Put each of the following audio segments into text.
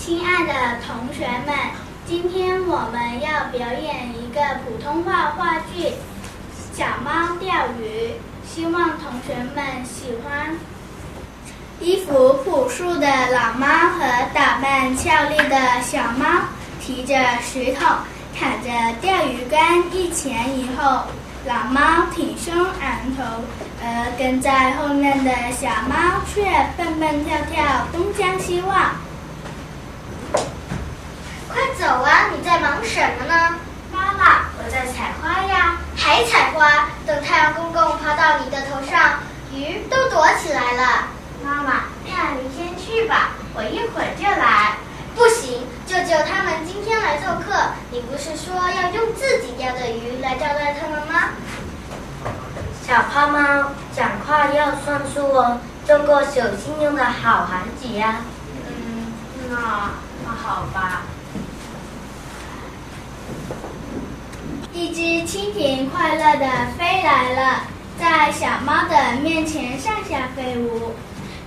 亲爱的同学们，今天我们要表演一个普通话话剧《小猫钓鱼》，希望同学们喜欢。衣服朴素的老猫和打扮俏丽的小猫，提着石头，卡着钓鱼竿，一前一后。老猫挺胸昂头，而跟在后面的小猫却蹦蹦跳跳，东张西望。快走啊！你在忙什么呢？妈妈，我在采花呀。还采花？等太阳公公爬到你的头上，鱼都躲起来了。妈妈，那你先去吧，我一会儿就来。不行，舅舅他们今天来做客，你不是说要用自己钓的鱼来招待他们吗？小胖猫，讲话要算数哦，做个守信用的好孩子呀。那好吧。一只蜻蜓快乐地飞来了，在小猫的面前上下飞舞。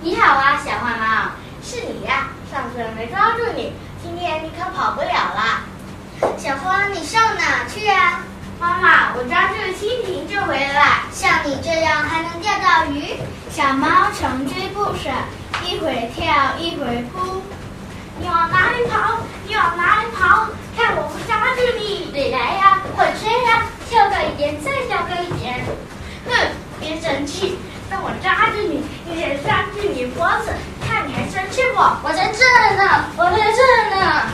你好啊，小花猫，是你呀！上次没抓住你，今天你可跑不了了。小花，你上哪去啊？妈妈，我抓住蜻蜓就回来。像你这样还能钓到鱼？小猫穷追不舍，一会儿跳，一会儿扑。你往哪里跑？你往哪里跑？看我不抓住你！你来呀，快追呀！跳高一点，再跳高一点。哼，别生气，等我抓住你，一手抓住你脖子，看你还生气不？我在这儿呢，我在这儿呢。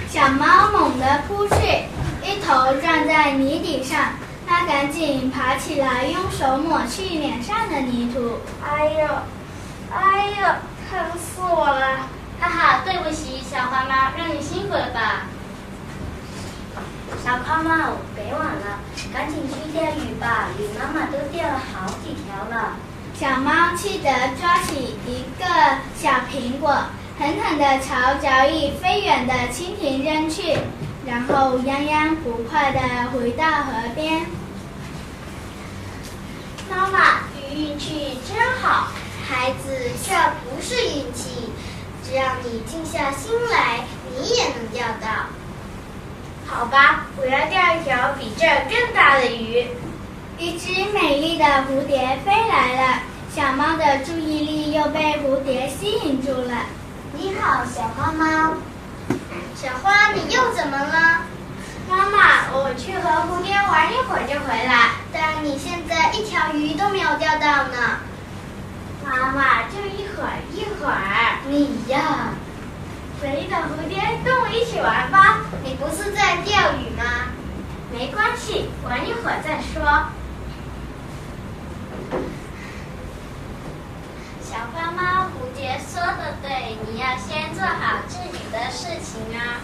小猫猛地扑去，一头撞在泥底上，它赶紧爬起来，用手抹去脸上的泥土。哎呦，疼死我了！哈哈，对不起，小花猫，让你辛苦了吧？小胖猫，别晚了，赶紧去钓鱼吧，鱼妈妈都钓了好几条了。小猫气得抓起一个小苹果，狠狠地朝早已飞远的蜻蜓扔去，然后泱泱不快地回到河边。妈妈，你运气真好。孩子，这不是运气，只要你静下心来，你也能钓到。好吧，我要钓一条比这更大的鱼。一只美丽的蝴蝶飞来了，小猫的注意力又被蝴蝶吸引住了。你好，小花猫。小花，你又怎么了？妈妈，我去和蝴蝶玩一会儿就回来。但你现在一条鱼都没有钓到呢。妈妈，就一会儿。你呀，美丽的蝴蝶，跟我一起玩吧。你不是在钓鱼吗？没关系，玩一会儿再说。小花猫，蝴蝶说的对，你要先做好自己的事情啊。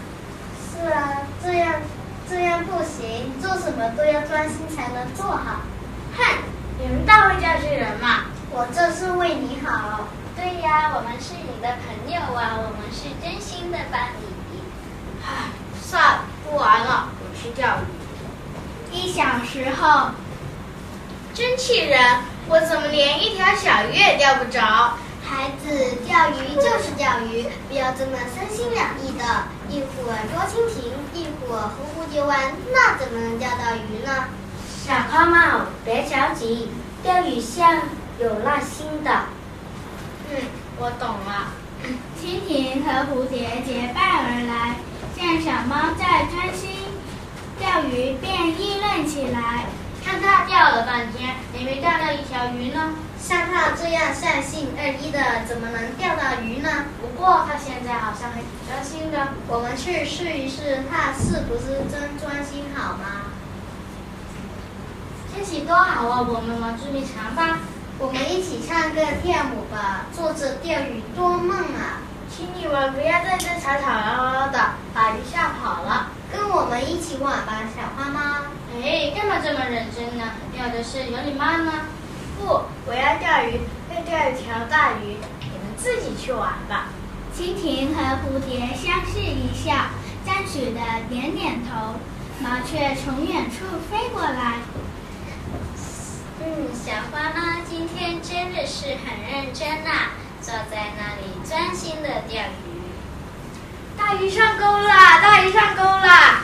是啊，这样不行，做什么都要专心才能做好。哼，你们大会教训人嘛！我这是为你好。对呀，我们是你的朋友啊，我们是真心的帮你。唉，算了，不玩了，我去钓鱼。1小时后，真气人！我怎么连一条小鱼也钓不着？孩子，钓鱼就是钓鱼，不要这么三心两意的。一会儿捉蜻蜓，一会儿和蝴蝶玩，那怎么能钓到鱼呢？小胖猫，别着急，钓鱼像有耐心的。我懂了。蜻蜓和蝴蝶结伴而来，见小猫在专心钓鱼，便议论起来。看他钓了半天，也没钓到一条鱼呢。像他这样善心二意的，怎么能钓到鱼呢？不过他现在好像还挺专心的。我们去试一试，他是不是真专心好吗？天气多好啊，我们往这里尝吧。我们一起唱歌跳舞吧，做着钓鱼多梦啊！请你们不要在这吵吵嚷嚷的，把鱼吓跑了。跟我们一起玩吧，小花猫。哎，干嘛这么认真呢？要的是有礼貌呢。不，我要钓鱼，要钓一条大鱼，你们自己去玩吧。蜻蜓和蝴蝶相视一笑，赞许的点点头。麻雀从远处飞过来。小花猫今天真的是很认真啊，坐在那里专心的钓鱼。大鱼于上钩啦！大鱼上钩啦！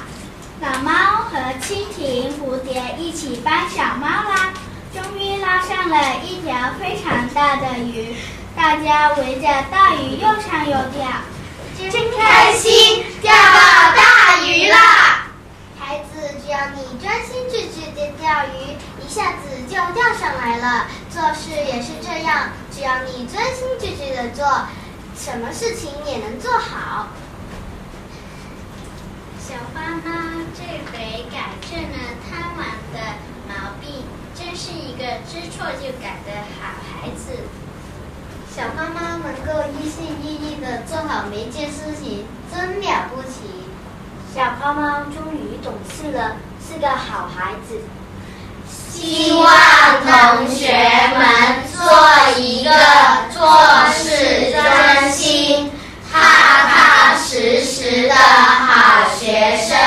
老猫和蜻蜓、蝴蝶一起帮小猫啦，终于捞上了一条非常大的鱼，大家围着大鱼又唱又跳，真开心，钓到大鱼啦！孩子，只要你专心致志地钓鱼，一下子就钓上来了。做事也是这样，只要你专心致志地做，什么事情也能做好。小花猫这回改正了贪玩的毛病，真是一个知错就改的好孩子。小花猫能够一心一意地做好每一件事情，真了不起。小花猫终于懂事了，是个好孩子。希望同学们做一个做事专心、踏踏实实的好学生。